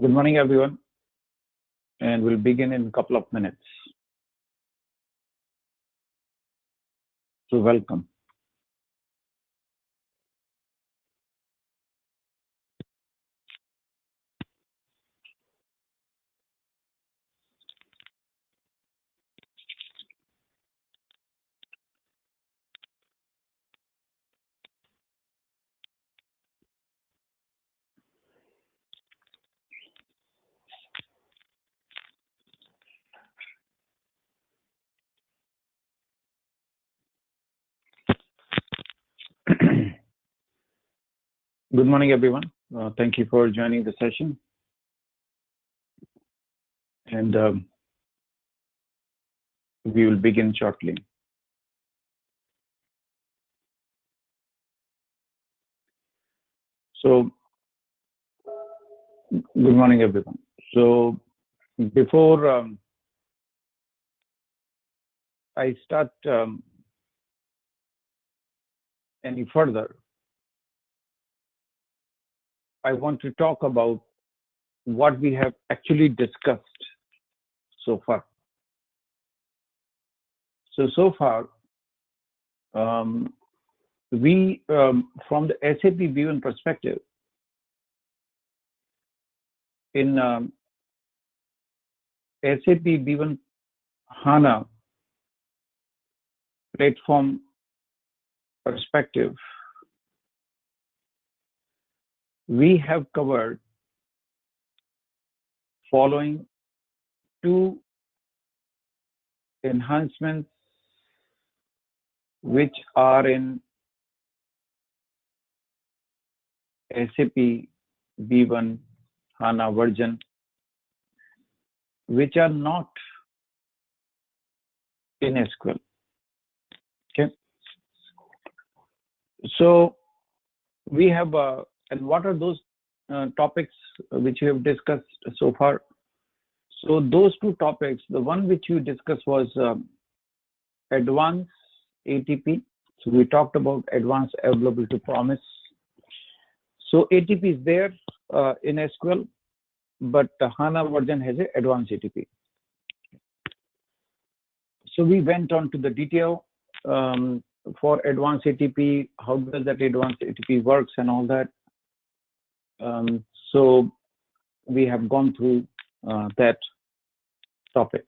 Good morning, everyone, and we'll begin in a couple of minutes. So welcome. Good morning, everyone. Thank you for joining the session. And we will begin shortly. So, good morning, everyone. So, before I start any further, I want to talk about what we have actually discussed so far. So far, we, from the SAP B1 perspective, in SAP B1 HANA platform perspective, we have covered following two enhancements which are in SAP B1 HANA version, which are not in SQL. Okay. So we have, and what are those topics which we have discussed so far? So those two topics, the one which you discussed was advanced ATP. So we talked about advanced available to promise. So ATP is there in SQL, but the HANA version has an advanced ATP. So we went on to the detail for advanced ATP, how does that advanced ATP works and all that. So we have gone through that topic.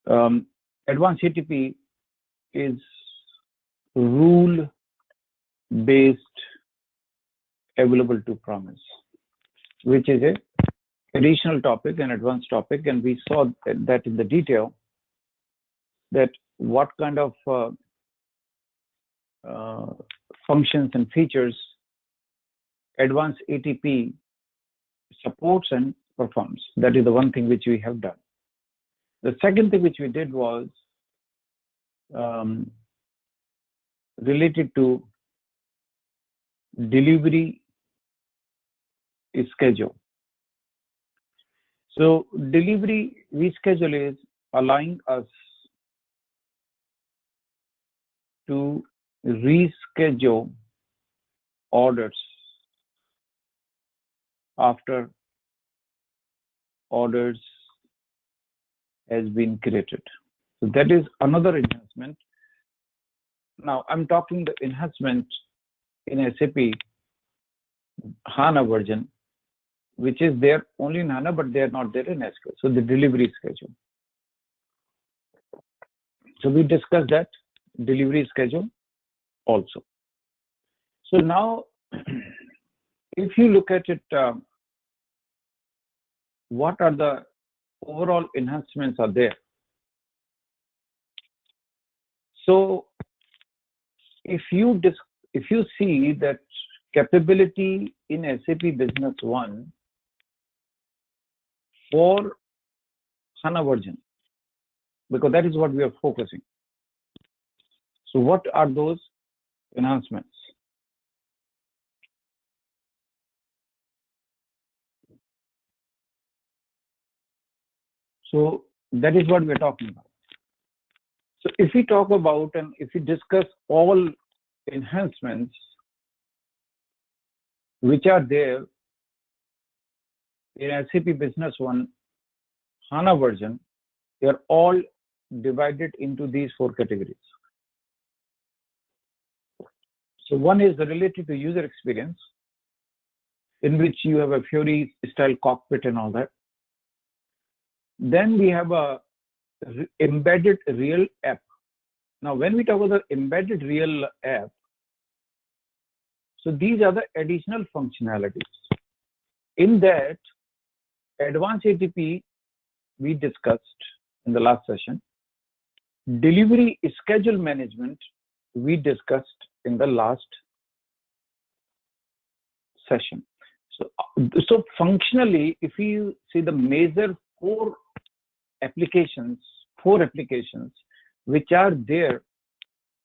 Advanced ATP is rule-based available to promise, which is a additional topic, an advanced topic, and we saw that in the detail, that what kind of functions and features advanced ATP supports and performs. That is the one thing which we have done. The second thing which we did was related to delivery schedule. So delivery reschedule is allowing us to reschedule orders after orders has been created. So that is another enhancement. Now I'm talking the enhancement in SAP HANA version, which is there only in HANA, but they are not there in SQL. So the delivery schedule. So we discussed that delivery schedule also. So now, if you look at it, what are the overall enhancements are there? So if you see that capability in SAP Business 1 for HANA version, because that is what we are focusing. So what are those enhancements? So that is what we are talking about. So if we talk about and if we discuss all enhancements which are there in SAP Business 1 HANA version, they are all divided into these 4 categories. So one is related to user experience, in which you have a Fiori style cockpit and all that. Then we have a embedded real app. Now, when we talk about the embedded real app, so these are the additional functionalities. In that, advanced ATP we discussed in the last session. Delivery schedule management we discussed in the last session. So functionally, if you see the major 4 applications which are there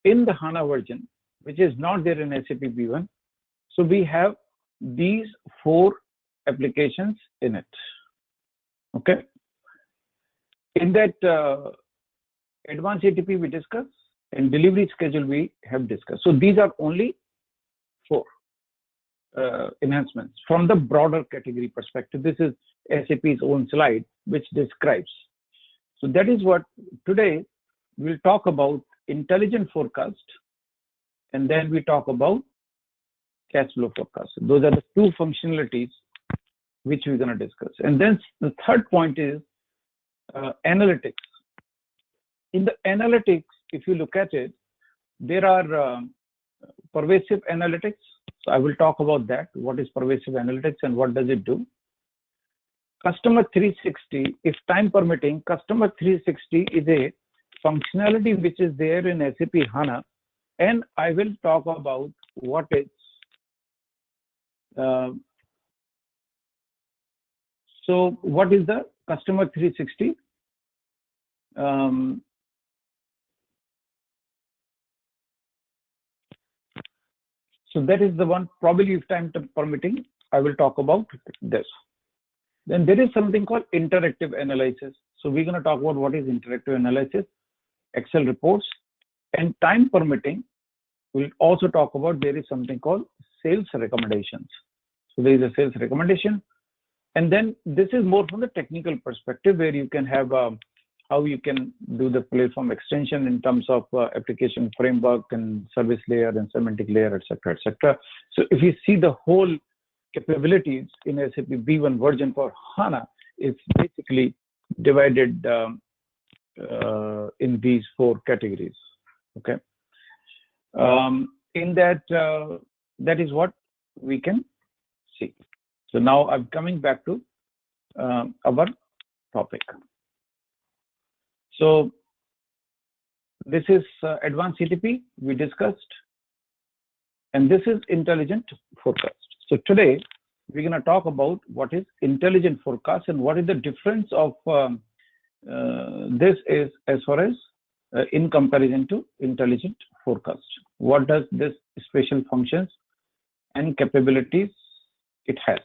in the HANA version, which is not there in SAP B1. So we have these 4 applications in it. Okay. In that advanced ATP we discussed, and delivery schedule we have discussed. So these are only 4 enhancements from the broader category perspective. This is SAP's own slide which describes. So that is what today we'll talk about: intelligent forecast, and then we talk about cash flow forecast. Those are the 2 functionalities which we're going to discuss. And then the third point is analytics. In the analytics, if you look at it, there are pervasive analytics. So I will talk about that. What is pervasive analytics and what does it do? Customer 360, if time permitting, Customer 360 is a functionality which is there in SAP HANA, and I will talk about what is. So what is the Customer 360? So that is the one, probably if time permitting, I will talk about this. Then there is something called interactive analysis. So we're going to talk about what is interactive analysis, Excel reports, and time permitting, we'll also talk about there is something called sales recommendations. So there is a sales recommendation. And then this is more from the technical perspective, where you can have how you can do the platform extension in terms of application framework and service layer and semantic layer, etc., etc. So if you see the whole capabilities in SAP B1 version for HANA, it's basically divided in these 4 categories. Okay. In that, that is what we can see. So now I'm coming back to our topic. So this is advanced CTP we discussed, and this is intelligent forecast. So today we're going to talk about what is intelligent forecast and what is the difference of this is as far as in comparison to intelligent forecast. What does this special functions and capabilities it has?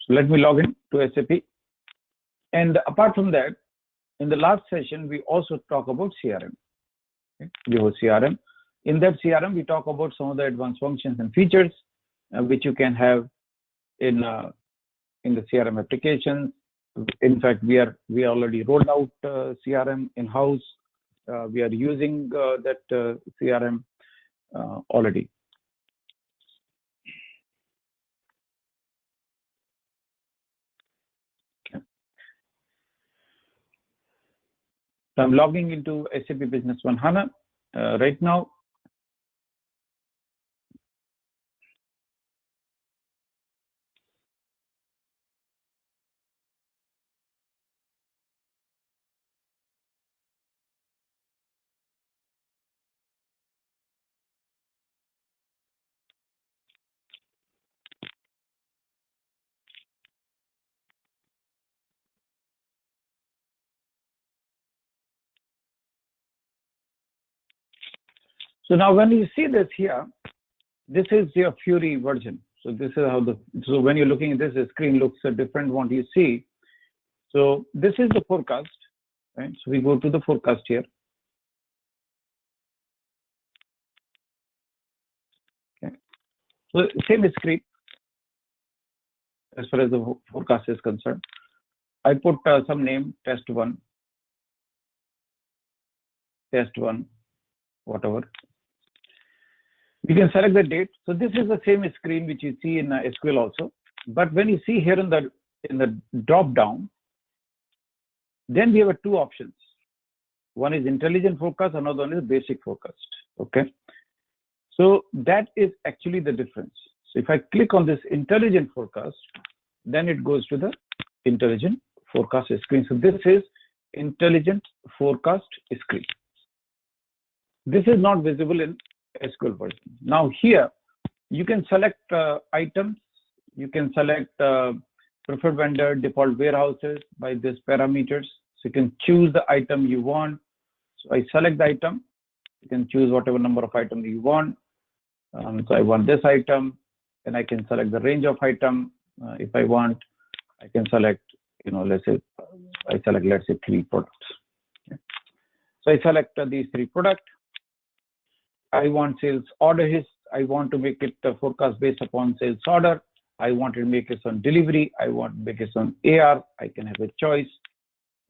So let me log in to SAP. And apart from that, in the last session, we also talk about CRM. Okay? We have CRM. In that CRM, we talk about some of the advanced functions and features which you can have in the CRM applications. In fact, we already rolled out CRM in-house. We are using that CRM already. Okay. So I'm logging into SAP Business 1 HANA right now. So now when you see this here, this is your Fury version. So this is how so when you're looking at this, the screen looks different what you see. So this is the forecast, right? So we go to the forecast here. Okay. So same screen as far as the forecast is concerned. I put some name, test one, whatever. You can select the date. So this is the same screen which you see in SQL also. But when you see here in the drop down, then we have two options. One is intelligent forecast, another one is basic forecast. Okay. So that is actually the difference. So if I click on this intelligent forecast, then it goes to the intelligent forecast screen. So this is intelligent forecast screen. This is not visible in SQL version. Now here, you can select items. You can select preferred vendor, default warehouses by these parameters. So you can choose the item you want. So I select the item. You can choose whatever number of items you want. So I want this item, and I can select the range of item. If I want, I can select, let's say, let's say 3 products. Okay. So I select these 3 products. I want sales order. I want to make it forecast based upon sales order. I want to make it on delivery. I want to make it on AR. I can have a choice.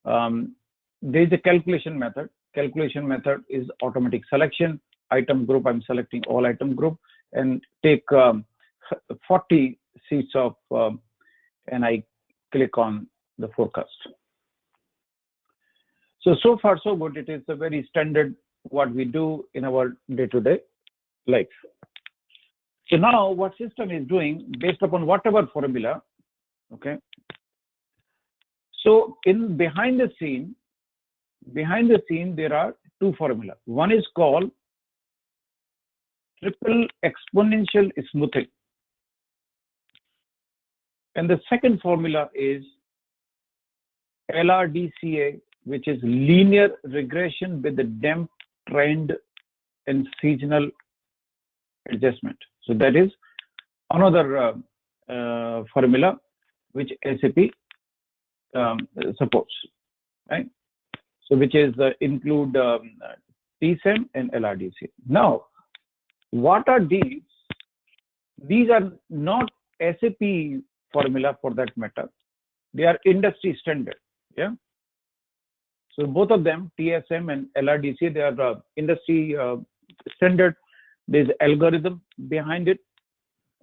There is a calculation method. Calculation method is automatic selection. Item group, I'm selecting all item group and take 40 sheets of, and I click on the forecast. So far so good. It is a very standard what we do in our day-to-day life. So now what system is doing based upon whatever formula, okay. So behind the scene there are 2 formulas. One is called triple exponential smoothing, and the second formula is LRDCA, which is linear regression with the damped trend and seasonal adjustment. So that is another formula which SAP supports, right? So which is include TSEM and LRDCA. Now, what are these? These are not SAP formula for that matter. They are industry standard. Yeah. So both of them, TSM and LRDCA, they are industry standard. There's algorithm behind it,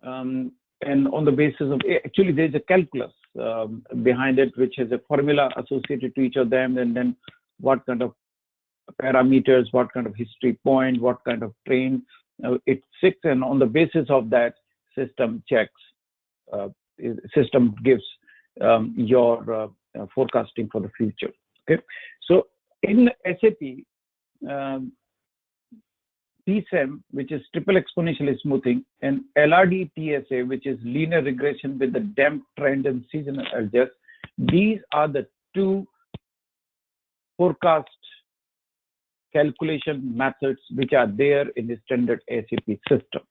and on the basis of actually there's a calculus behind it, which has a formula associated to each of them, and then what kind of parameters, what kind of history point, what kind of train it sits, and on the basis of that, system checks, system gives your forecasting for the future. Okay, so in SAP, TSEM, which is triple exponential smoothing, and LRDTSA, which is linear regression with the damped trend and seasonal adjust, these are the 2 forecast calculation methods which are there in the standard SAP system.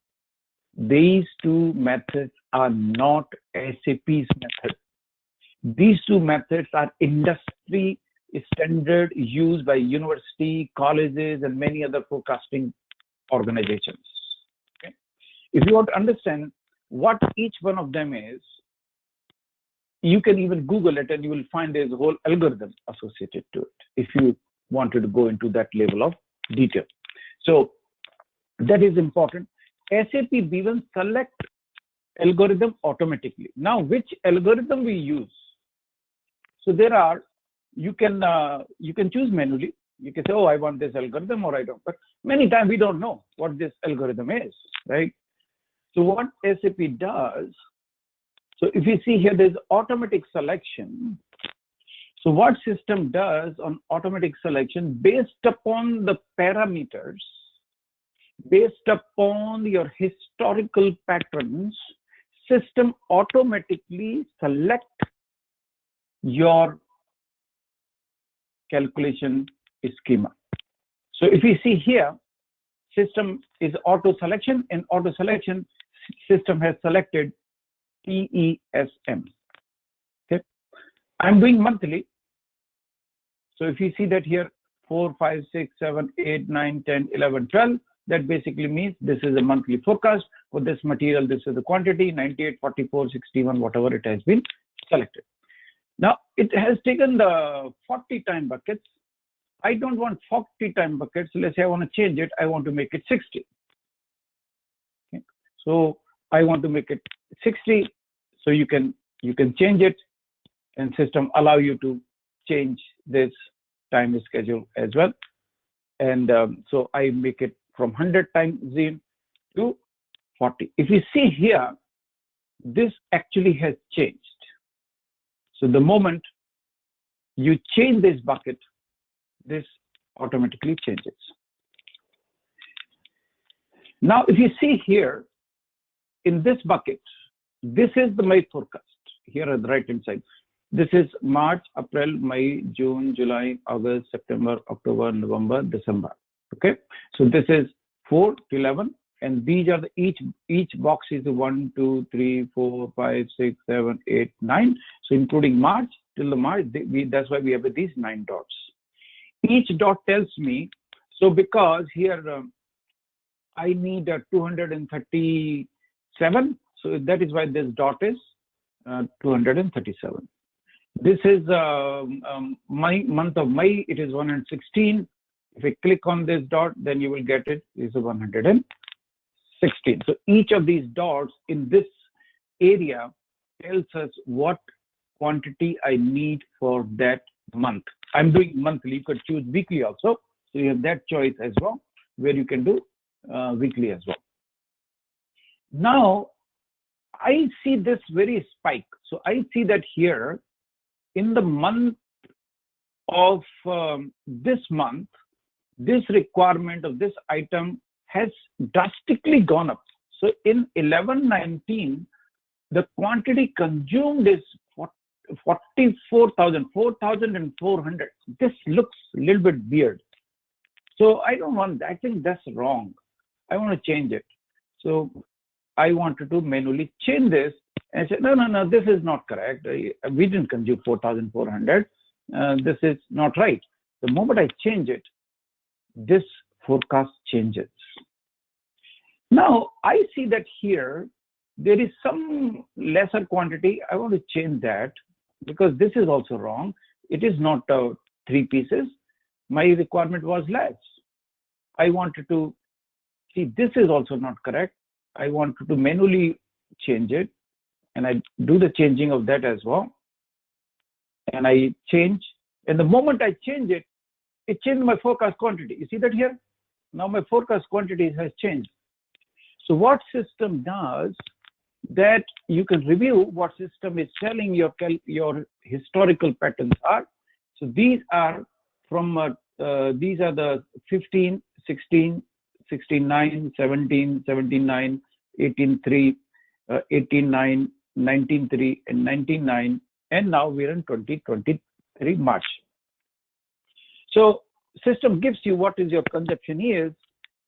These 2 methods are not SAP's method. These 2 methods are industry standard used by university, colleges, and many other forecasting organizations. Okay? If you want to understand what each one of them is, you can even Google it and you will find there's a whole algorithm associated to it if you wanted to go into that level of detail. So that is important. SAP B1 select algorithm automatically. Now, which algorithm we use? So there are, you can choose manually. You can say, oh, I want this algorithm or I don't. But many times we don't know what this algorithm is, right? So what SAP does, so if you see here, there's automatic selection. So what system does on automatic selection, based upon the parameters, based upon your historical patterns, system automatically select your calculation schema. So if you see here, system is auto selection, and auto selection system has selected TESM. Okay, I'm doing monthly. So if you see that here, 4, 5, 6, 7, 8, 9, 10, 11, 12, that basically means this is a monthly forecast for this material. This is the quantity 98, 44, 61, whatever it has been selected. Now it has taken the 40 time buckets. I don't want 40 time buckets. Let's say I want to change it. I want to make it 60. Okay. So I want to make it 60. So you can change it, and system allow you to change this time schedule as well. And so I make it from 100 times zine to 40. If you see here, this actually has changed. So the moment you change this bucket, this automatically changes. Now, if you see here in this bucket, this is my forecast here at the right hand side. This is March, April, May, June, July, August, September, October, November, December. Okay, so this is 4 to 11, and these are the each box is 1, 2, 3, 4, 5, 6, 7, 8, 9. So including March till the March, that's why we have these 9 dots. Each dot tells me, so because here I need 237, so that is why this dot is 237. This is my month of May, it is 116. If I click on this dot, then you will get it is 116. So each of these dots in this area tells us what quantity I need for that month. I'm doing monthly. You could choose weekly also. So you have that choice as well, where you can do weekly as well. Now, I see this very spike. So I see that here in the month of this month, this requirement of this item has drastically gone up. So in 11/19, the quantity consumed is 4,400. This looks a little bit weird. So I don't want that. I think that's wrong. I want to change it. So I wanted to manually change this and say, no, this is not correct. We didn't consume 4,400. This is not right. The moment I change it, this forecast changes. Now I see that here there is some lesser quantity. I want to change that because this is also wrong. It is not 3 pieces. My requirement was less. I wanted to see this is also not correct. I wanted to manually change it, and I do the changing of that as well. And I change, and the moment I change it, it changed my forecast quantity. You see that here? Now my forecast quantity has changed. So what system does that you can review what system is telling your historical patterns are. So these are from these are the 15, 16, 16.9, 17, 17.9, 18.3, 18.9, 19.3, and 19.9, and now we're in 2023 March. So system gives you what is your consumption is,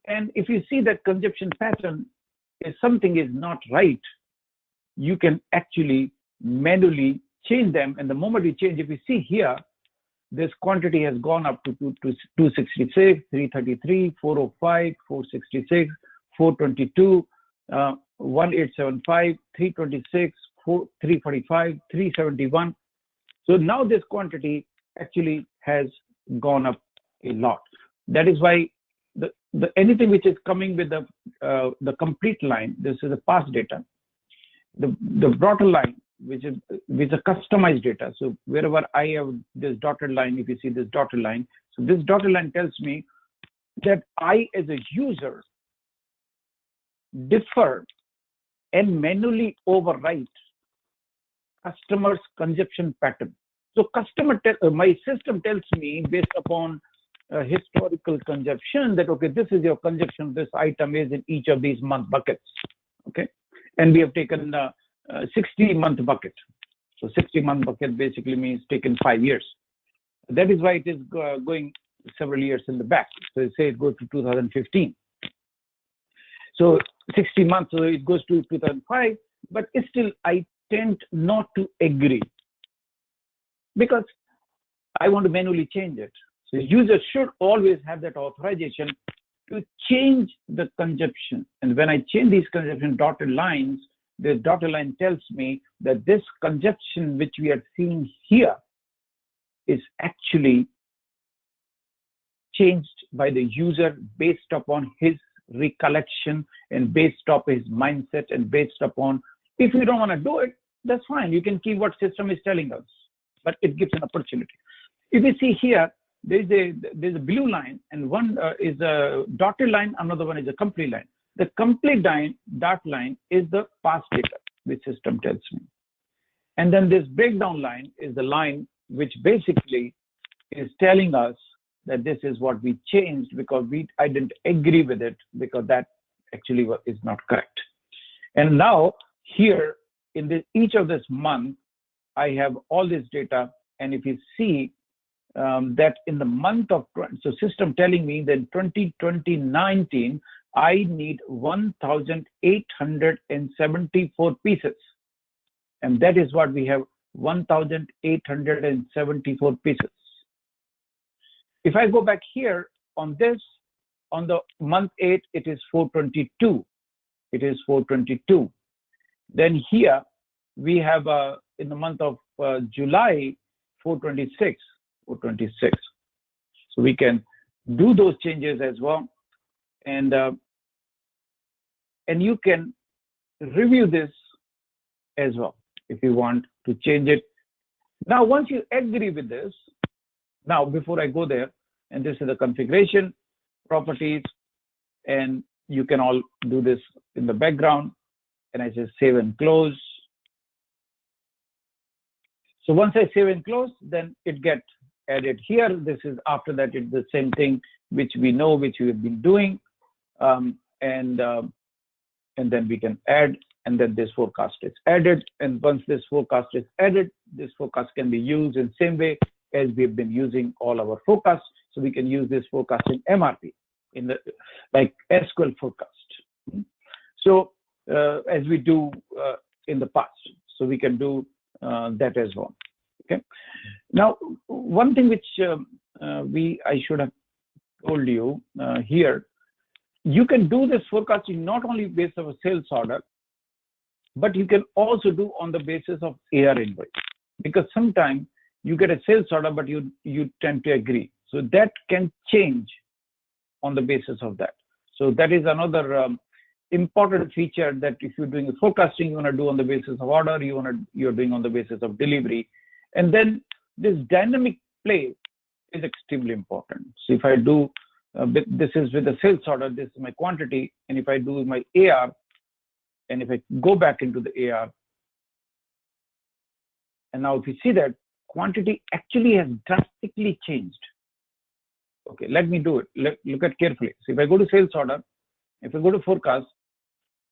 and if you see that consumption pattern is something is not right, you can actually manually change them. And the moment you change, if you see here, this quantity has gone up to 266, 333, 405, 466, 422, 1875, 326, 345, 371. So now this quantity actually has gone up a lot. That is why the anything which is coming with the complete line, this is the past data. The broader line, which is a customized data. So wherever I have this dotted line, if you see this dotted line, so this dotted line tells me that I, as a user, defer and manually overwrite customer's consumption pattern. So my system tells me based upon historical consumption that, okay, this is your consumption, this item is in each of these month buckets, okay? And we have taken 60-month bucket. So 60-month bucket basically means taken 5 years. That is why it is going several years in the back. So say it goes to 2015. So 60 months, so it goes to 2005, but still I tend not to agree because I want to manually change it. So users should always have that authorization to change the consumption. And when I change these consumption dotted lines, the dotted line tells me that this consumption which we are seeing here is actually changed by the user based upon his recollection and based upon his mindset and based upon, if you don't want to do it, that's fine. You can keep what system is telling us, but it gives an opportunity. If you see here, there's a blue line, and one is a dotted line, another one is a complete line. The complete dot line is the past data, which system tells me. And then this breakdown line is the line which basically is telling us that this is what we changed because I didn't agree with it because that actually is not correct. And now here in each of this month, I have all this data, and if you see that in the month of, so system telling me that 2019, I need 1,874 pieces. And that is what we have, 1,874 pieces. If I go back here on this, on the month 8, it is 422. It is 422. Then here we have in the month of July, 426. 426. So we can do those changes as well, and you can review this as well if you want to change it. Now, once you agree with this, now before I go there, and this is the configuration properties, and you can all do this in the background, and I just save and close. So once I save and close, then it gets added here. This is after that, it's the same thing which we know, which we have been doing, and then we can add, and then this forecast is added. And once this forecast is added, this forecast can be used in same way as we've been using all our forecasts. So we can use this forecast in MRP, in the like SQL forecast. So as we do in the past, so we can do that as well. Okay. Now, one thing which I should have told you here, you can do this forecasting not only based on a sales order, but you can also do on the basis of AR invoice, because sometimes you get a sales order, but you tend to agree. So that can change on the basis of that. So that is another important feature, that if you're doing a forecasting, you want to do on the basis of order, you're doing on the basis of delivery. And then this dynamic play is extremely important. So if I do, this is with the sales order, this is my quantity, and if I do my AR, and if I go back into the AR, and now if you see that quantity actually has drastically changed. Okay, let me do it. Look at carefully. So if I go to sales order, if I go to forecast,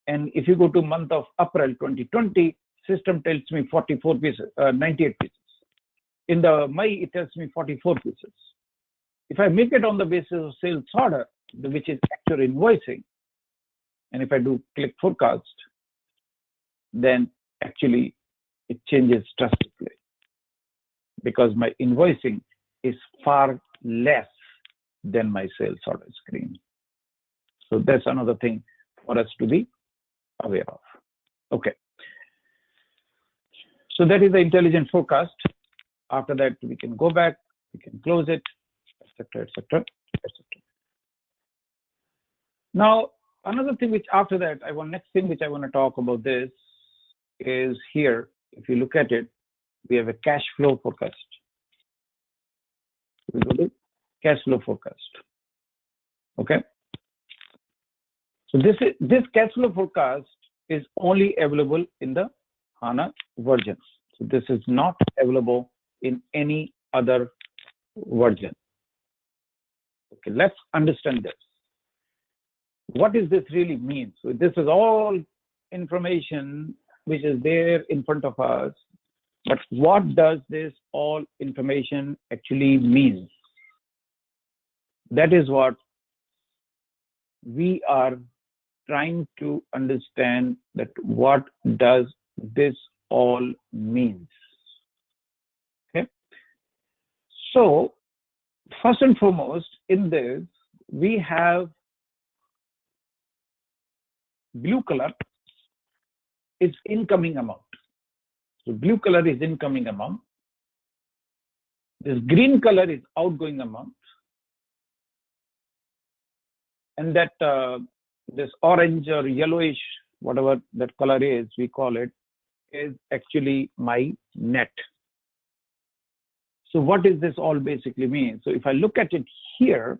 and if you go to month of April 2020, system tells me 44 pieces, 98 pieces. In the May, it tells me 44 pieces. If I make it on the basis of sales order, which is actual invoicing, and if I do click forecast, then actually it changes drastically, because my invoicing is far less than my sales order screen. So that's another thing for us to be aware of. Okay. So that is the intelligent forecast. After that, we can go back, we can close it, etc., etc., etc. Now, another thing which after that, next thing which I want to talk about this is here. If you look at it, we have a cash flow forecast. We go to cash flow forecast. Okay. So this cash flow forecast is only available in the HANA version. So this is not available in any other version. Okay, let's understand this. What does this really mean? So this is all information which is there in front of us, but what does this all information actually mean? That is what we are trying to understand that what does this all means. Okay. So first and foremost, in this, we have blue color is incoming amount. So blue color is incoming amount. This green color is outgoing amount. And that this orange or yellowish, whatever that color is, we call it, is actually my net. So what does this all basically mean? So if I look at it here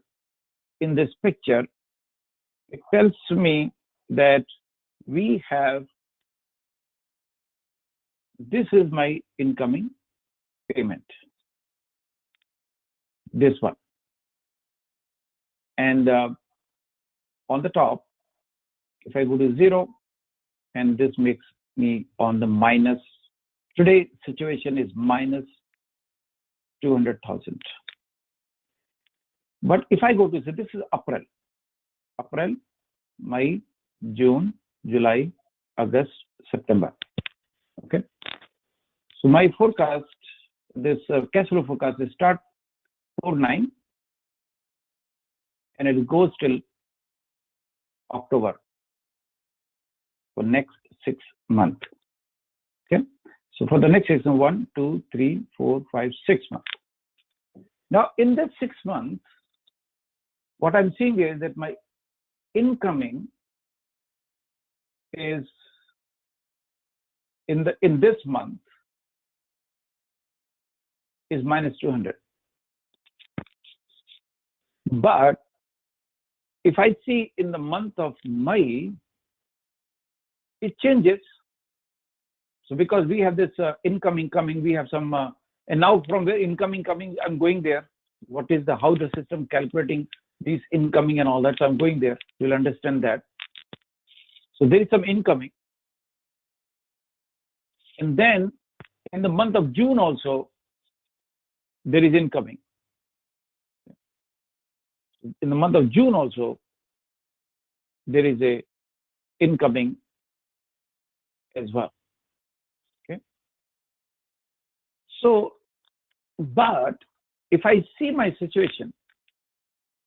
in this picture, it tells me that we have, this is my incoming payment, this one. And on the top, if I go to 0, and this makes me on the minus, today situation is minus 200,000. But if I go to, so this is April, May, June, July, August, September. Okay. So my forecast, this cash flow forecast is start 4/9 and it goes till October for next 6 months. Okay. So for the next 6 months, 1, 2, 3, 4, 5, 6 months. Now in that 6 months, what I'm seeing is that my incoming is in this month is minus 200. But if I see in the month of May, it changes. So because we have this incoming coming, we have some, and now from where incoming coming, I'm going there. What is how the system calculating these incoming and all that? So I'm going there. You'll understand that. So there is some incoming. And then in the month of June also, there is incoming. In the month of June also, there is a incoming as well. Okay. So, but if I see my situation,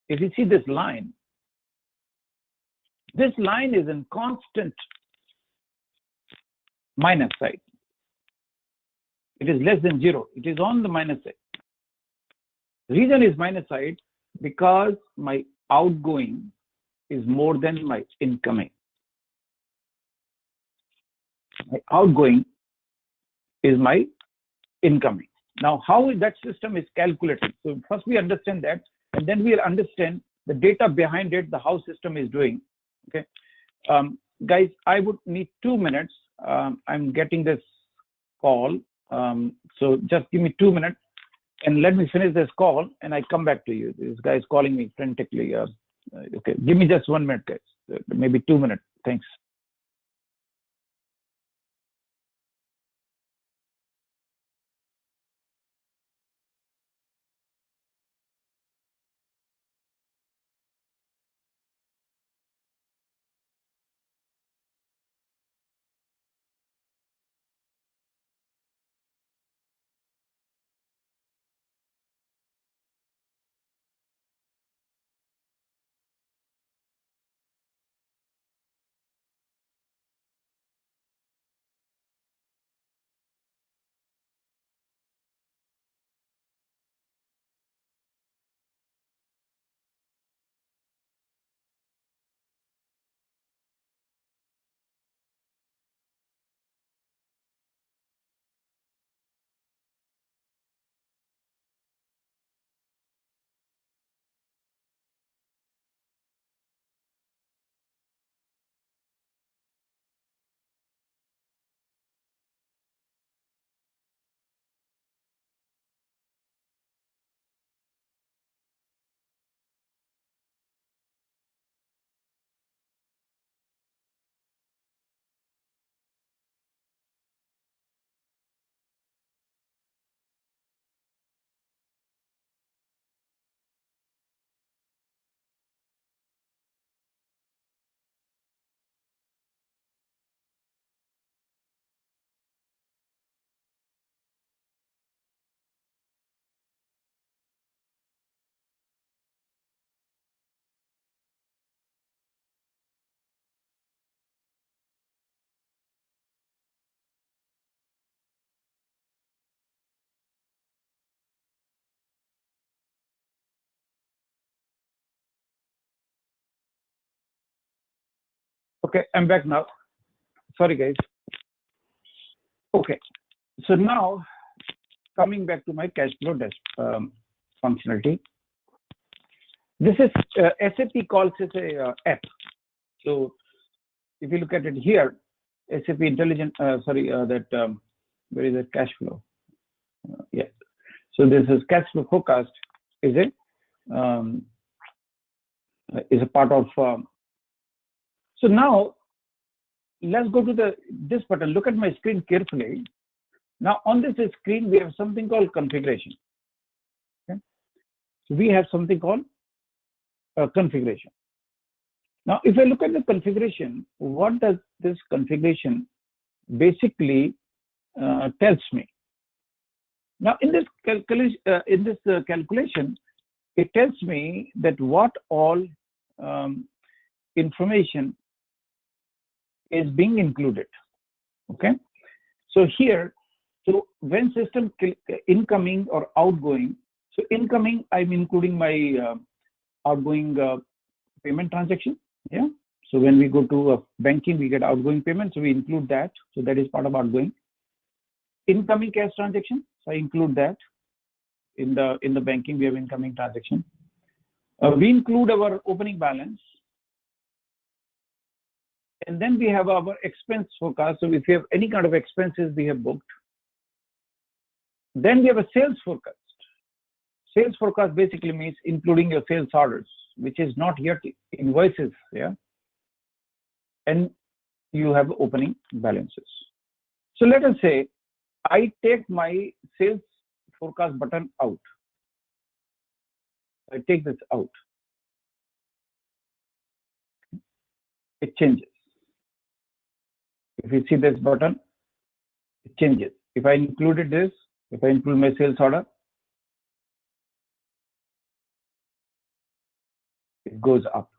if you see this line is in constant minus side. It is less than 0. It is on the minus side. The reason is minus side because my outgoing is more than my incoming. My outgoing is my incoming. Now, how that system is calculated? So first we understand that, and then we'll understand the data behind it, the how system is doing. Okay, guys, I would need 2 minutes. I'm getting this call, so just give me 2 minutes, and let me finish this call, and I come back to you. This guy is calling me frantically. Okay, give me just 1 minute, guys. Maybe 2 minutes. Thanks. Okay, I'm back now. Sorry, guys. Okay, so now coming back to my cash flow functionality. This is SAP calls it a app. So if you look at it here, SAP Intelligent. Where is the cash flow? Yeah. So this is cash flow forecast. Is a part of. So now let's go to this button. Look at my screen carefully. Now on this screen we have something called configuration. Okay? So we have something called configuration. Now if I look at the configuration, what does this configuration basically tells me? Now in this calculation, it tells me that what all information is being included. Okay, so here, so when system incoming or outgoing, so incoming, I'm including my outgoing payment transaction. Yeah, so when we go to banking, we get outgoing payment, so we include that. So that is part of outgoing. Incoming cash transaction, so I include that. In the banking, we have incoming transaction. We include our opening balance. And then we have our expense forecast. So if we have any kind of expenses we have booked, then we have a sales forecast. Sales forecast basically means including your sales orders, which is not yet invoices. Yeah. And you have opening balances. So let us say I take my sales forecast button out. I take this out. It changes. If you see this button, it changes. If I included this, if I include my sales order, it goes up.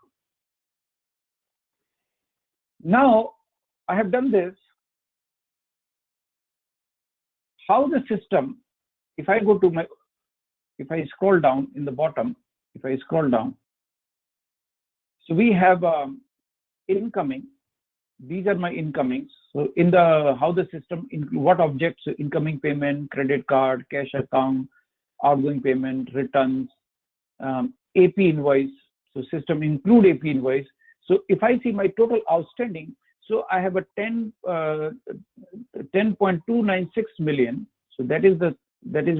Now I have done this. How the system, if I go to if I scroll down in the bottom, if I scroll down, so we have incoming. These are my incomings. So in how the system, what objects, incoming payment, credit card, cash account, outgoing payment, returns, AP invoice. So system include AP invoice. So if I see my total outstanding, so I have a 10.296 million. So that is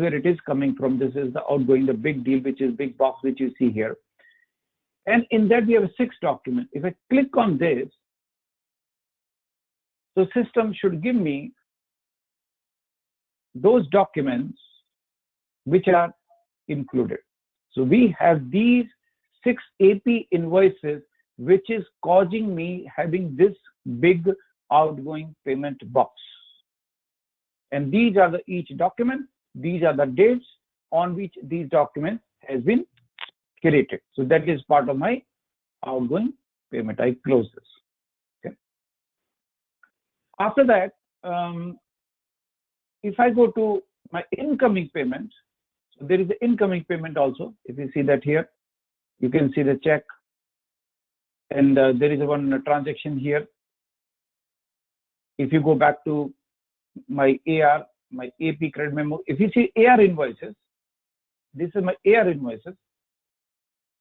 where it is coming from. This is the outgoing, the big deal, which is big box, which you see here. And in that we have 6 documents. If I click on this, the system should give me those documents which are included. So we have these 6 AP invoices, which is causing me having this big outgoing payment box. And these are each document. These are the dates on which these documents has been created. So that is part of my outgoing payment. I close this. Okay. After that, if I go to my incoming payment, so there is an incoming payment also. If you see that here, you can see the check, and there is one transaction here. If you go back to my AR, my AP credit memo, if you see AR invoices, this is my AR invoices.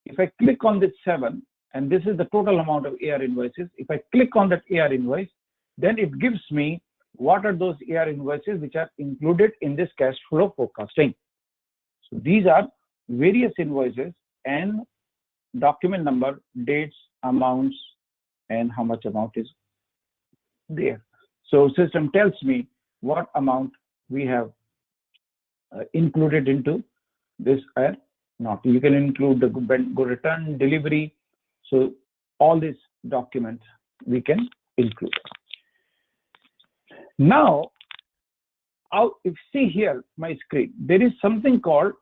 If I click on this 7, and this is the total amount of AR invoices, if I click on that AR invoice, then it gives me what are those AR invoices which are included in this cash flow forecasting. So these are various invoices and document number, dates, amounts, and how much amount is there. So system tells me what amount we have included into this or not. You can include the go return, delivery. So all these documents we can include. Now, if you see here my screen, there is something called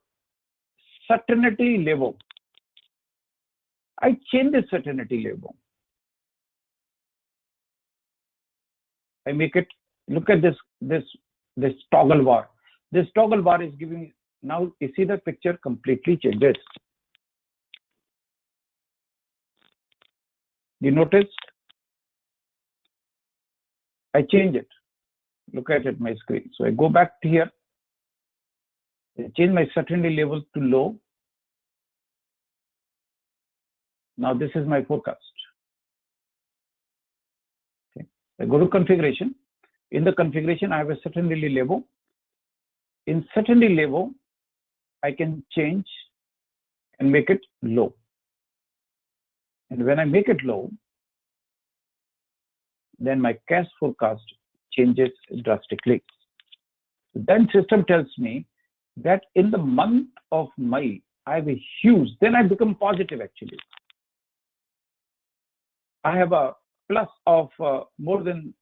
certainty level. I change the certainty level. I make it, look at this toggle bar. This toggle bar is giving, now you see the picture completely changes. You notice I change it. Look at my screen. So I go back to here, I change my certainty level to low. Now this is my forecast. Okay. I go to configuration. In the configuration, I have a certainty level. In certainty level, I can change and make it low. And when I make it low, then my cash forecast changes drastically. Then system tells me that in the month of May, I have a huge, then I become positive actually. I have a plus of more than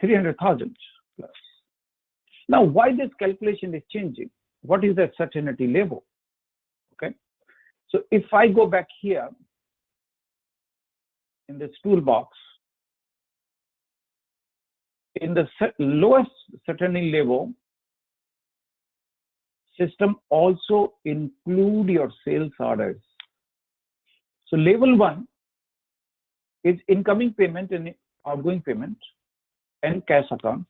300,000 plus. Now, why this calculation is changing? What is that certainty level? Okay. So if I go back here in this toolbox, in the lowest certainty level, system also include your sales orders. So level 1 is incoming payment and outgoing payment and cash accounts.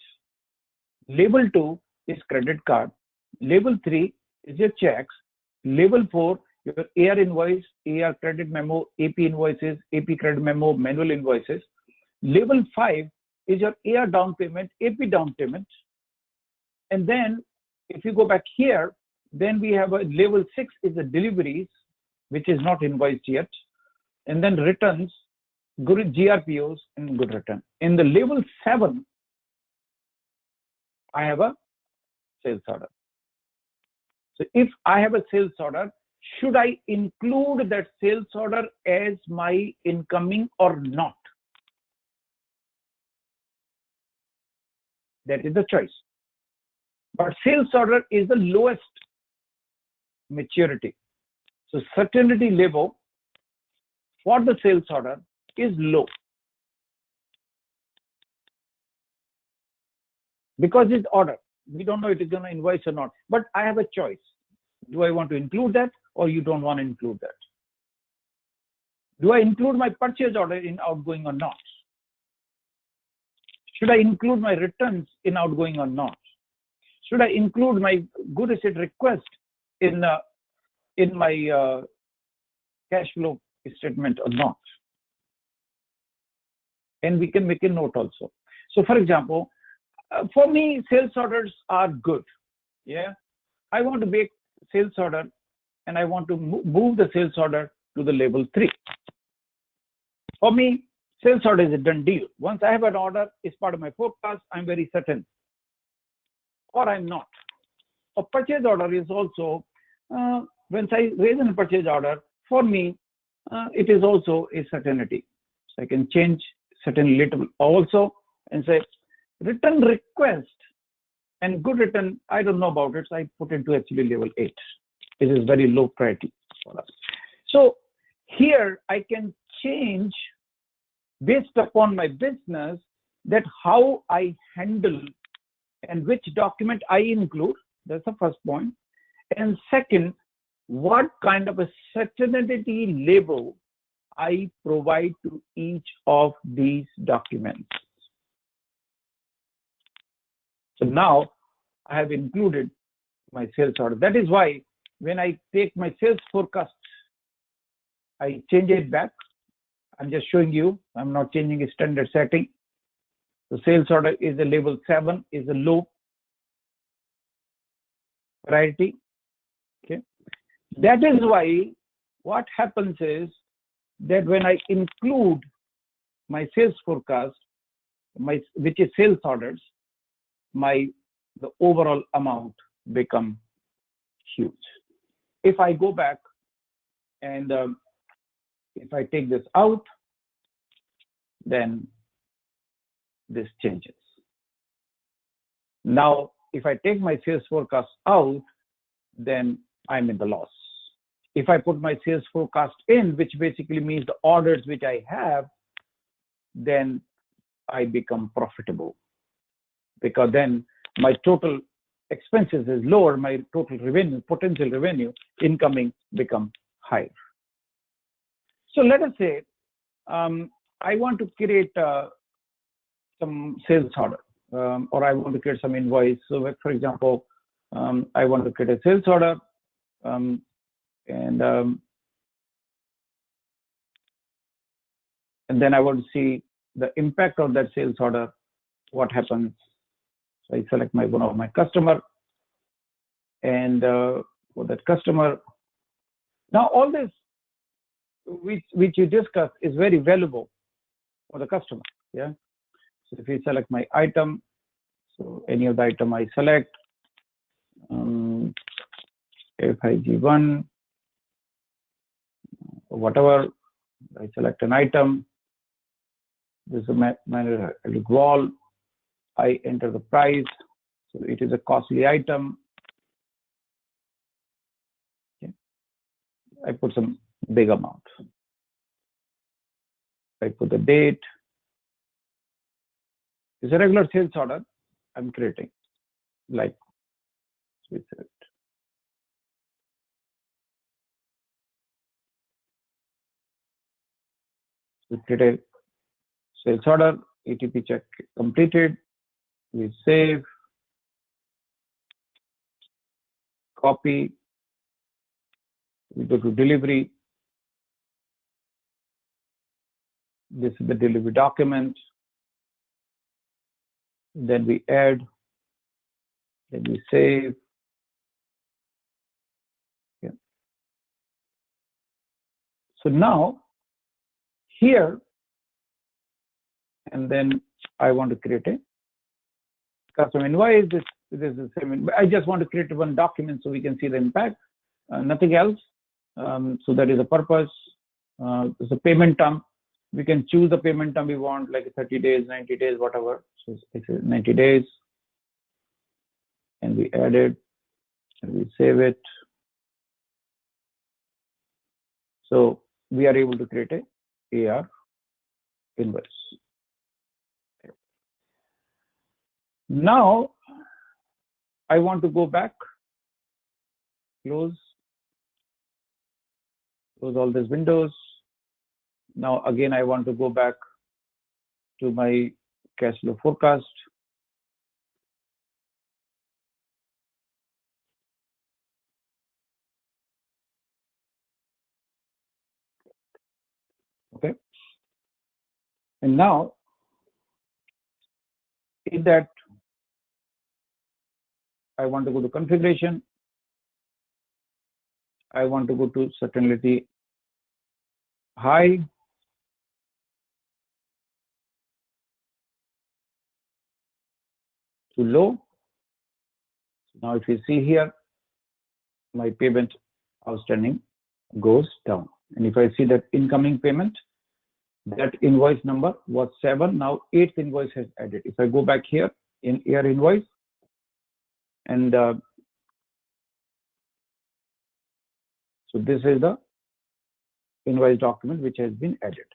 Level 2 is credit card. Level 3 is your checks. Level 4, your AR invoice, AR credit memo, AP invoices, AP credit memo, manual invoices. Level 5 is your AR down payment, AP down payment. And then if you go back here, then we have a level 6 is the deliveries, which is not invoiced yet. And then returns, good GRPOs and good return. In the level 7, I have a sales order. So if I have a sales order, should I include that sales order as my incoming or not? That is the choice. But sales order is the lowest maturity. So certainty level for the sales order is low. Because it's order. We don't know if it's going to invoice or not. But I have a choice. Do I want to include that or you don't want to include that? Do I include my purchase order in outgoing or not? Should I include my returns in outgoing or not? Should I include my good asset request in my cash flow statement or not? And we can make a note also. So for example, for me, sales orders are good. Yeah, I want to make sales order and I want to move the sales order to the level 3. For me, sales order is a done deal. Once I have an order, it's part of my forecast, I'm very certain. Or I'm not. A purchase order is also, once I raise a purchase order, for me, it is also a certainty. So I can change certain little also and say, return request and good return, I don't know about it, so I put into actually level 8. It is very low priority for us. So here I can change based upon my business that how I handle and which document I include. That's the first point. And second, what kind of a certainty label I provide to each of these documents. So now I have included my sales order. That is why when I take my sales forecast, I change it back. I'm just showing you, I'm not changing a standard setting. The sales order is a level 7, is a low priority. Okay. That is why what happens is that when I include my sales forecast, which is sales orders, the overall amount become huge. If I go back and if I take this out, then this changes. Now, if I take my sales forecast out, then I'm in the loss. If I put my sales forecast in, which basically means the orders which I have, then I become profitable. Because then my total expenses is lower, my total revenue, potential revenue, incoming become higher. So let us say I want to create some sales order, or I want to create some invoice. So, for example, I want to create a sales order, and then I want to see the impact of that sales order, what happens. So I select one of my customer, and for that customer, now all this which you discussed is very valuable for the customer. Yeah. So if you select my item, so any of the item I select, FIG1, or whatever, I select an item. This is a magnetic wall. I enter the price. So it is a costly item. Okay. I put some big amount. I put the date. It's a regular sales order I'm creating, like we said. We create a sales order, ETP check completed. We save, copy. We go to delivery. This is the delivery document. Then we add. Then we save. Yeah. So now here, and then I want to create a custom invoice. This is the same. I just want to create one document so we can see the impact, nothing else. So that is the purpose. It's a payment term. We can choose the payment term we want, like 30 days, 90 days, whatever. So it's 90 days. And we add it, and we save it. So we are able to create a AR invoice. Now I want to go back, close all these windows. Now again, I want to go back to my cash flow forecast. Okay. And now in that, I want to go to configuration. I want to go to certainty high. To low. Now if you see here, my payment outstanding goes down. And if I see that incoming payment, that invoice number was 7. Now 8th invoice has added. If I go back here in AR invoice, and so this is the invoice document which has been added.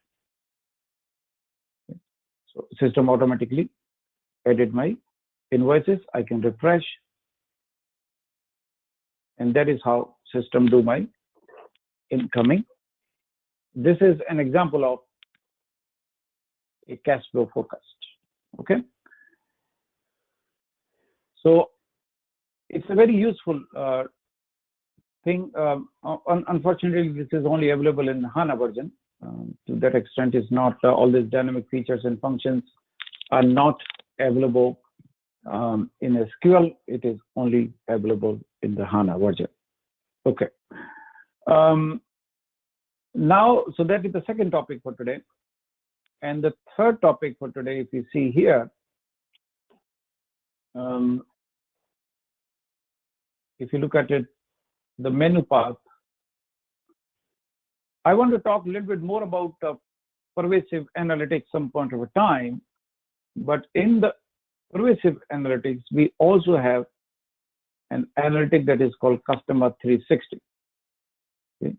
So system automatically added my invoices. I can refresh, and that is how system do my incoming. This is an example of a cash flow forecast. Okay. So it's a very useful thing. Unfortunately, this is only available in HANA version. To that extent, is not all these dynamic features and functions are not available in SQL. It is only available in the HANA version. Okay. Now, so that is the second topic for today. And the third topic for today, if you see here, if you look at it, the menu path, I want to talk a little bit more about pervasive analytics some point of a time. But in the pervasive analytics, we also have an analytic that is called Customer 360. Okay.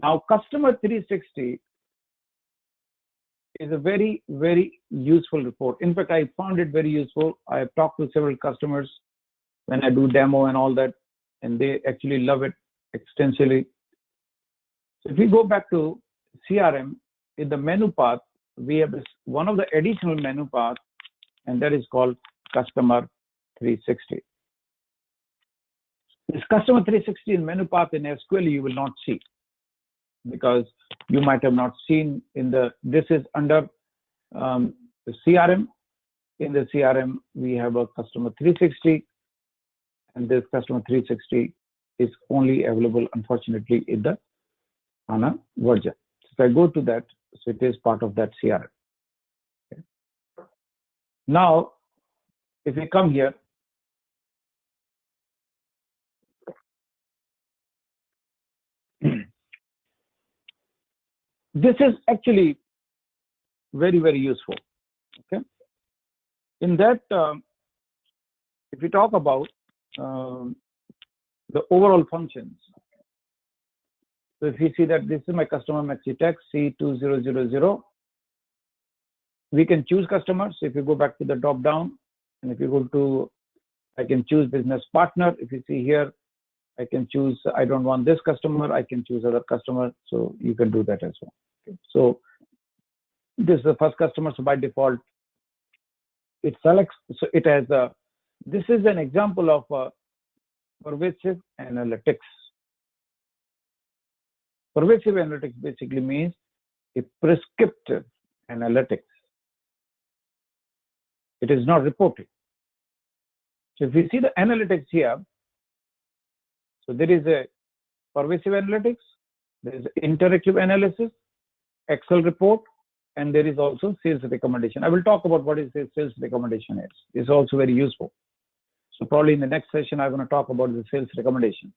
Now, Customer 360 is a very, very useful report. In fact, I found it very useful. I have talked to several customers when I do demo and all that, and they actually love it extensively. So if we go back to CRM, in the menu path, we have one of the additional menu paths, and that is called Customer 360. This Customer 360 in menu path in SQL you will not see, because you might have not seen in the, this is under the CRM. In the CRM, we have a Customer 360, and this Customer 360 is only available, unfortunately, in the HANA version. So if I go to that, so it is part of that CRM. Okay. Now, if we come here, this is actually very, very useful. Okay. In that, if we talk about the overall functions, so if you see that this is my customer maxi text C2000, we can choose customers. So if you go back to the drop down, and if you go to, I can choose business partner. If you see here, I can choose, I don't want this customer, I can choose other customer. So you can do that as well. Okay. So this is the first customer. So by default, it selects, so it has a, this is an example of pervasive analytics. Pervasive analytics basically means a prescriptive analytics. It is not reporting. So if you see the analytics here, so there is a pervasive analytics, there is interactive analysis, Excel report, and there is also sales recommendation. I will talk about what is the sales recommendation is. It's also very useful. So probably in the next session, I'm going to talk about the sales recommendation.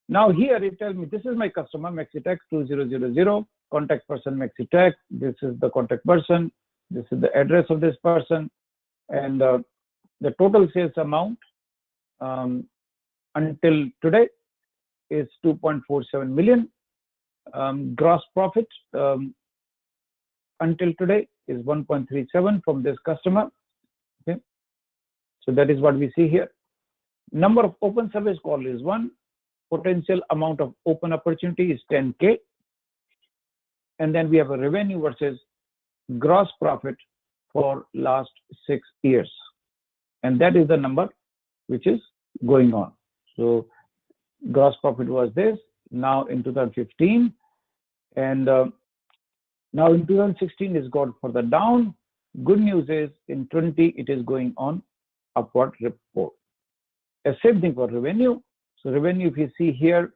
Now here it tells me this is my customer MaxiTech 2000, contact person MaxiTech. This is the contact person. This is the address of this person, and the total sales amount until today is 2.47 million. Gross profit until today is 1.37 from this customer. Okay, so that is what we see here. Number of open service call is 1. Potential amount of open opportunity is 10K. And then we have a revenue versus gross profit for last 6 years. And that is the number which is going on. So gross profit was this, now in 2015. And now in 2016 is got further down. Good news is in 20 it is going on upward report. The same thing for revenue. So revenue, if you see here,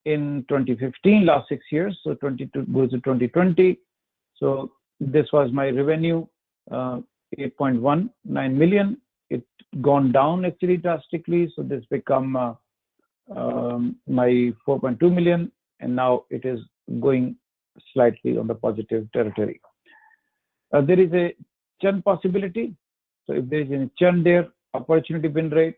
in 2015, last 6 years, so 22 goes to 2020. So this was my revenue, 8.19 million. It gone down actually drastically. So this become my 4.2 million, and now it is going slightly on the positive territory. There is a churn possibility. So if there is any churn there, opportunity win rate,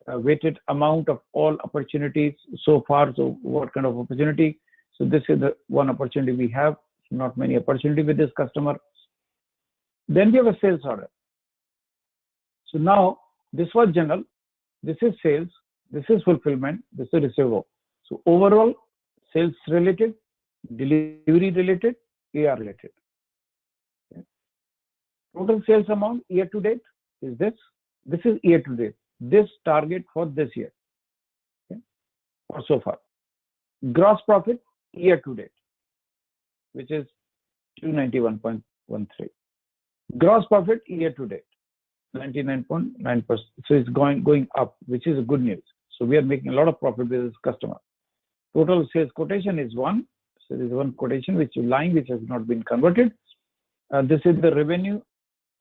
weighted amount of all opportunities so far. So what kind of opportunity? So this is the one opportunity we have, not many opportunity with this customer. Then we have a sales order. So now this was general, this is sales, this is fulfillment, this is receivable. So overall sales related, delivery related, AR related. Okay. Total sales amount year to date is this. This is year to date. This target for this year, okay, or so far. Gross profit year to date, which is 291.13. Gross profit year to date, 99.9%. So it's going up, which is a good news. So we are making a lot of profit with this customer. Total sales quotation is 1. So there is one quotation which is lying, which has not been converted. This is the revenue.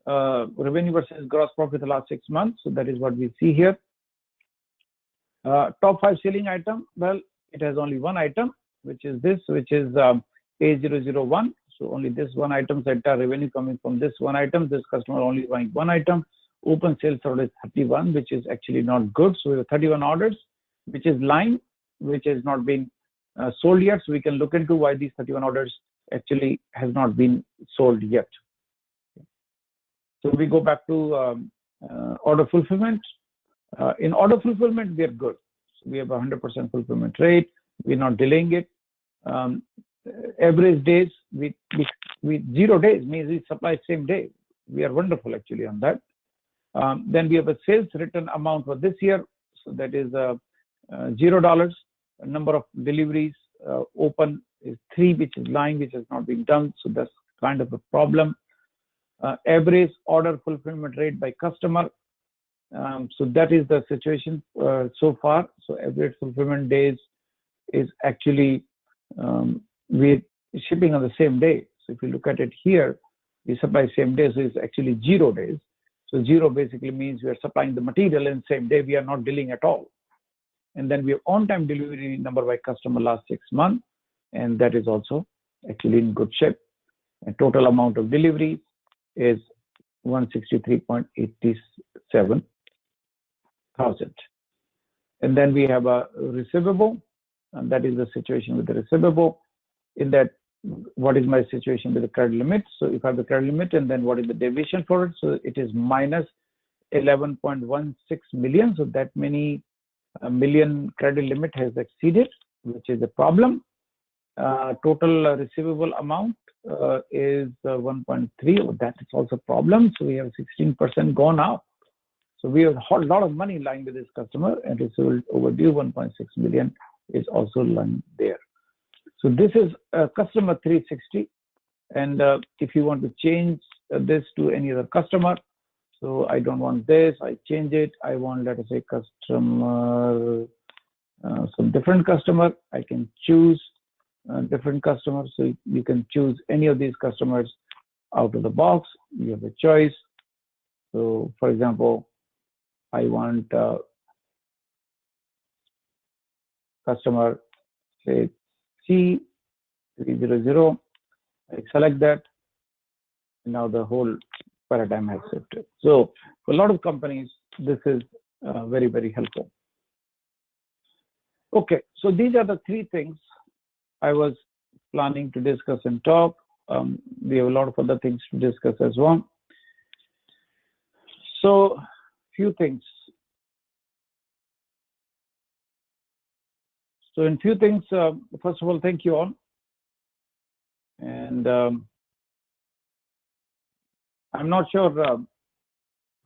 Revenue versus gross profit the last 6 months. So that is what we see here. Top 5 selling item. Well, it has only one item, which is this, which is A001. So only this one item, entire revenue coming from this one item. This customer only buying one item. Open sales order is 31, which is actually not good. So we have 31 orders, which is lying, which has not been sold yet. So we can look into why these 31 orders actually has not been sold yet. So we go back to order fulfillment. In order fulfillment, we are good. So we have 100% fulfillment rate. We're not delaying it. average days, we 0 days means we supply same day. We are wonderful actually on that. Then we have a sales return amount for this year, so that is $0. Number of deliveries open is 3, which is lying, which has not been done, so that's kind of a problem. Average order fulfillment rate by customer. So that is the situation so far. So average fulfillment days is actually we're shipping on the same day. So if you look at it here, we supply same day, so it's actually 0 days. So 0 basically means we are supplying the material in same day. We are not dealing at all. And then we have on-time delivery number by customer last 6 months, and that is also actually in good shape. And total amount of delivery is 163.87 thousand. And then we have a receivable, and that is the situation with the receivable. In that, what is my situation with the credit limit? So if I have the credit limit, and then what is the deviation for it? So it is minus 11.16 million. So that many million credit limit has exceeded, which is a problem. Total receivable amount is 1.3. Oh, that is also a problem. So we have 16% gone up. So we have a lot of money lying with this customer, and receivable overdue 1.6 million is also lying there. So this is customer 360. And if you want to change this to any other customer, so I don't want this, I change it. I want, let us say, customer, some different customer. I can choose different customers. So you can choose any of these customers out of the box. You have a choice. So for example, I want customer, say, C300. I select that. And now the whole paradigm has shifted. So for a lot of companies, this is very, very helpful. Okay, so these are the 3 things I was planning to discuss and talk. We have a lot of other things to discuss as well. So few things. So in few things, first of all, thank you all. And I'm not sure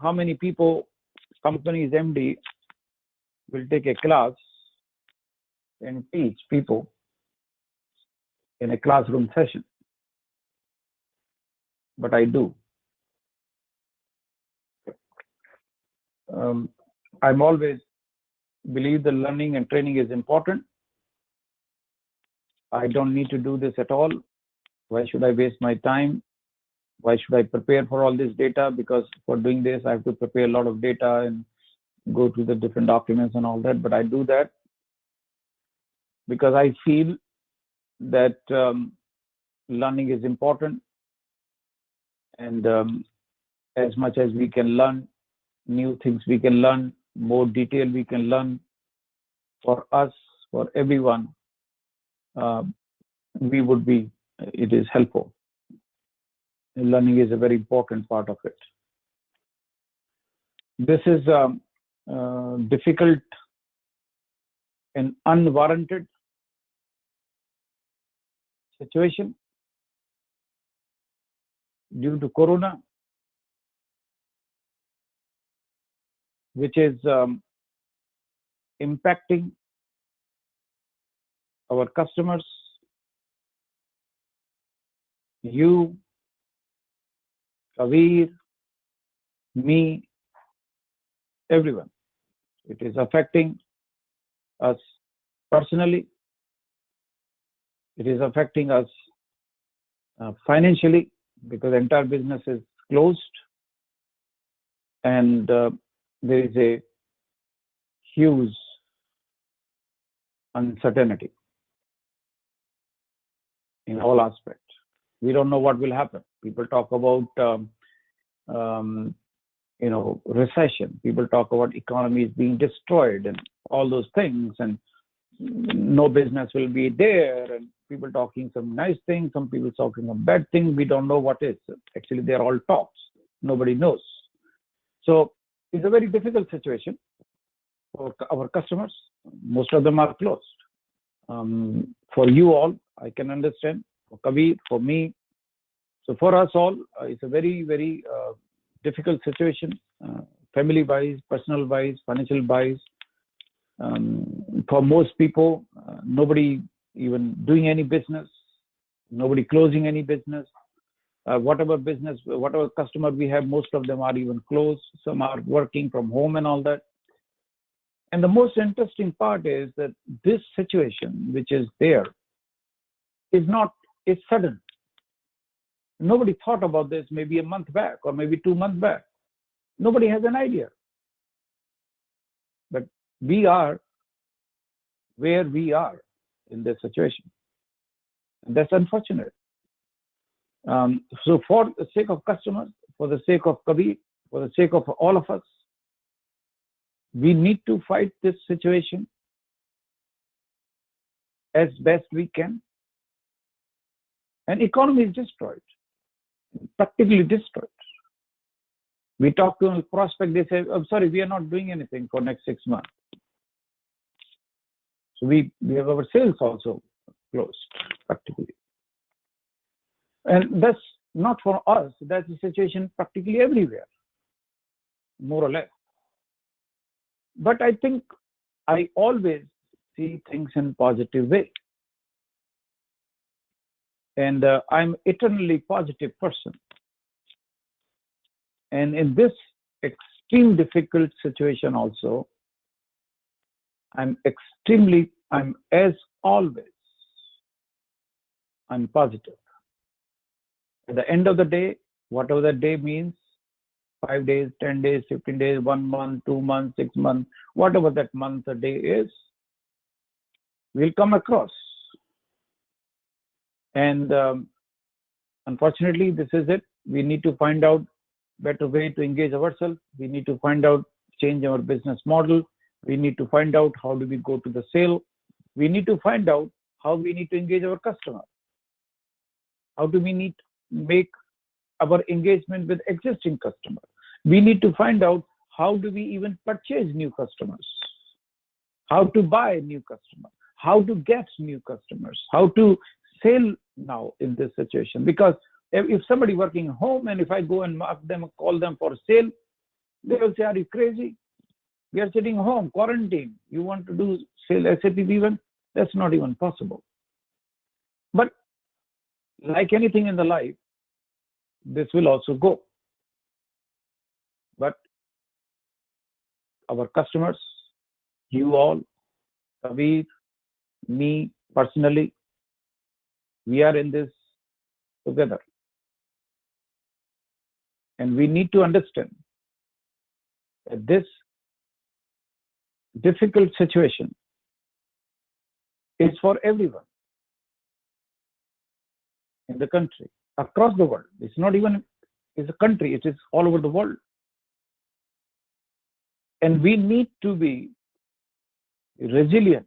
how many people, company's MD will take a class and teach people in a classroom session, but I do. I'm always believe the learning and training is important. I don't need to do this at all. Why should I waste my time? Why should I prepare for all this data? Because for doing this, I have to prepare a lot of data and go through the different documents and all that. But I do that because I feel that learning is important. And as much as we can learn, new things we can learn, more detail we can learn, for us, for everyone, it is helpful. Learning is a very important part of it. This is difficult and unwarranted situation due to Corona, which is impacting our customers, you, Kabeer, me, everyone. It is affecting us personally. It is affecting us financially, because the entire business is closed, and there is a huge uncertainty in all aspects. We don't know what will happen. People talk about recession. People talk about economies being destroyed and all those things, and no business will be there, and people talking some nice things, some people talking some bad things. We don't know what is. Actually, they're all talks. Nobody knows. So it's a very difficult situation for our customers. Most of them are closed. For you all, I can understand. For Kabeer, for me, so for us all, it's a very, very difficult situation, family-wise, personal-wise, financial-wise. For most people, nobody even doing any business, nobody closing any business. Whatever business, whatever customer we have, most of them are even closed. Some are working from home and all that. And the most interesting part is that this situation, which is there, is sudden. Nobody thought about this maybe a month back or maybe 2 months back. Nobody has an idea. But we are where we are in this situation. And that's unfortunate. So for the sake of customers, for the sake of Kabeer, for the sake of all of us, we need to fight this situation as best we can. And economy is destroyed, practically destroyed. We talk to a prospect, they say, I'm sorry, we are not doing anything for next 6 months. So we have our sales also closed, practically. And that's not for us, that's the situation practically everywhere, more or less. But I think I always see things in positive way. And I'm eternally positive person. And in this extreme difficult situation also, I'm as always, I'm positive. At the end of the day, whatever that day means, 5 days, 10 days, 15 days, 1 month, 2 months, 6 months, whatever that month or day is, we'll come across. And unfortunately, this is it. We need to find out better way to engage ourselves. We need to find out, change our business model. We need to find out how do we go to the sale. We need to find out how we need to engage our customer. How do we need to make our engagement with existing customers? We need to find out how do we even purchase new customers, how to buy new customers, how to get new customers, how to sell now in this situation. Because if somebody working home and if I go and mark them, call them for sale, they will say, are you crazy? We are sitting home, quarantine. You want to do sale SAP B1? That's not even possible. But like anything in the life, this will also go. But our customers, you all, Kabeer, me personally, we are in this together. And we need to understand that this difficult situation is for everyone in the country, across the world. It's not even it's a country, it is all over the world. And we need to be resilient.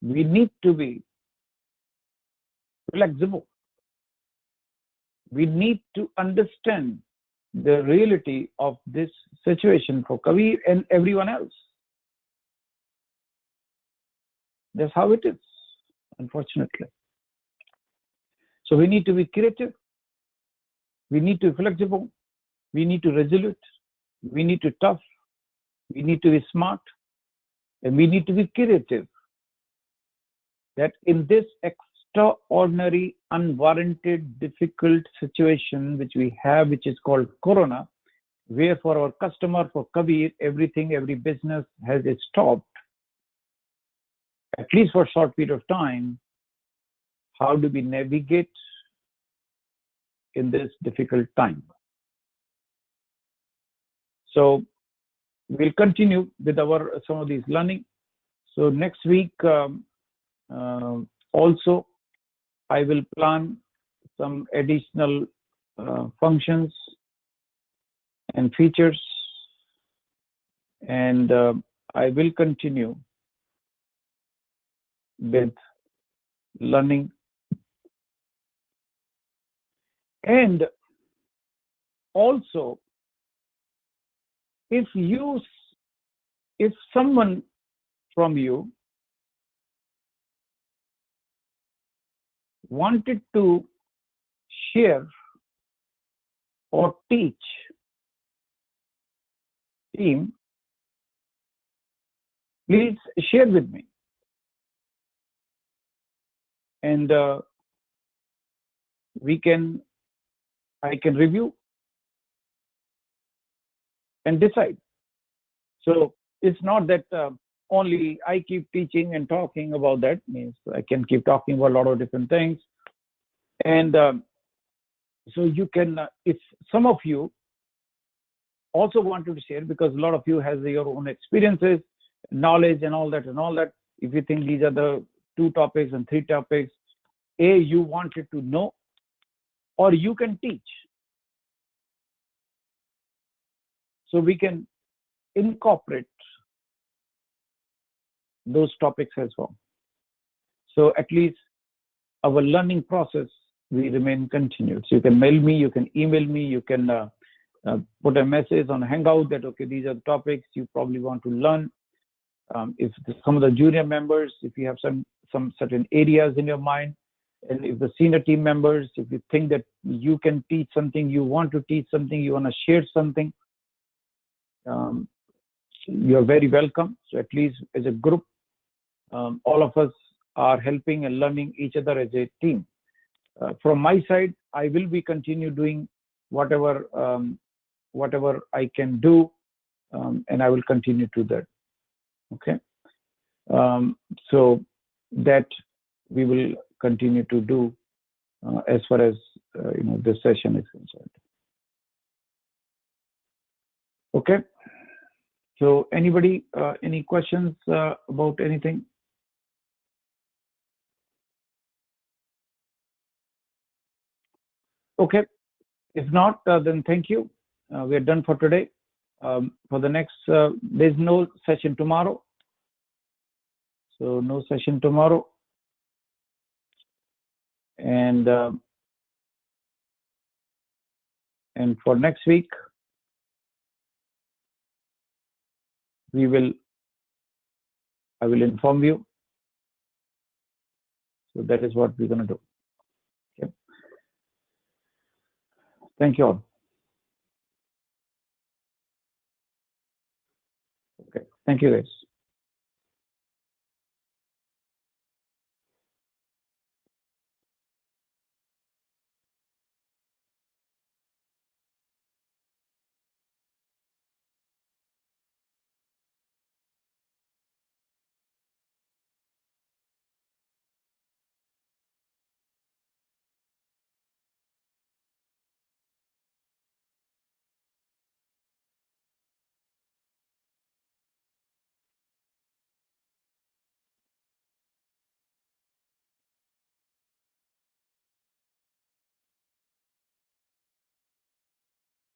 We need to be flexible. We need to understand the reality of this situation for Kabeer and everyone else. That's how it is, unfortunately. So we need to be creative. We need to be flexible. We need to be resolute. We need to be tough. We need to be smart. And we need to be creative. That in this extraordinary, unwarranted, difficult situation which we have, which is called Corona, where for our customer, for Kabeer, everything, every business has stopped, at least for a short period of time. How do we navigate in this difficult time? So we'll continue with some of these learning. So next week also I will plan some additional functions and features, and I will continue with learning. And also, if someone from you wanted to share or teach team, please share with me. And I can review and decide. So it's not that only I keep teaching and talking about that. Means I can keep talking about a lot of different things. And so you can, if some of you also wanted to share, because a lot of you has your own experiences, knowledge and all that. If you think these are the 2 topics and 3 topics, you wanted to know, or you can teach. So we can incorporate those topics as well. So at least our learning process will remain continued. So you can mail me, you can email me, you can put a message on Hangout that, okay, these are the topics you probably want to learn. If some of the junior members, if you have some certain areas in your mind, and if the senior team members, if you think that you can teach something, you want to teach something, you want to share something, you're very welcome. So at least as a group, all of us are helping and learning each other as a team. From my side, I will be continue doing whatever I can do, and I will continue to that. Okay. So that we will continue to do as far as this session is concerned. Okay. So anybody, any questions about anything? Okay. If not, then thank you. We are done for today. For the next, there's no session tomorrow. So no session tomorrow. And for next week, I will inform you. So that is what we're going to do. Okay. Thank you all. Okay. Thank you, guys.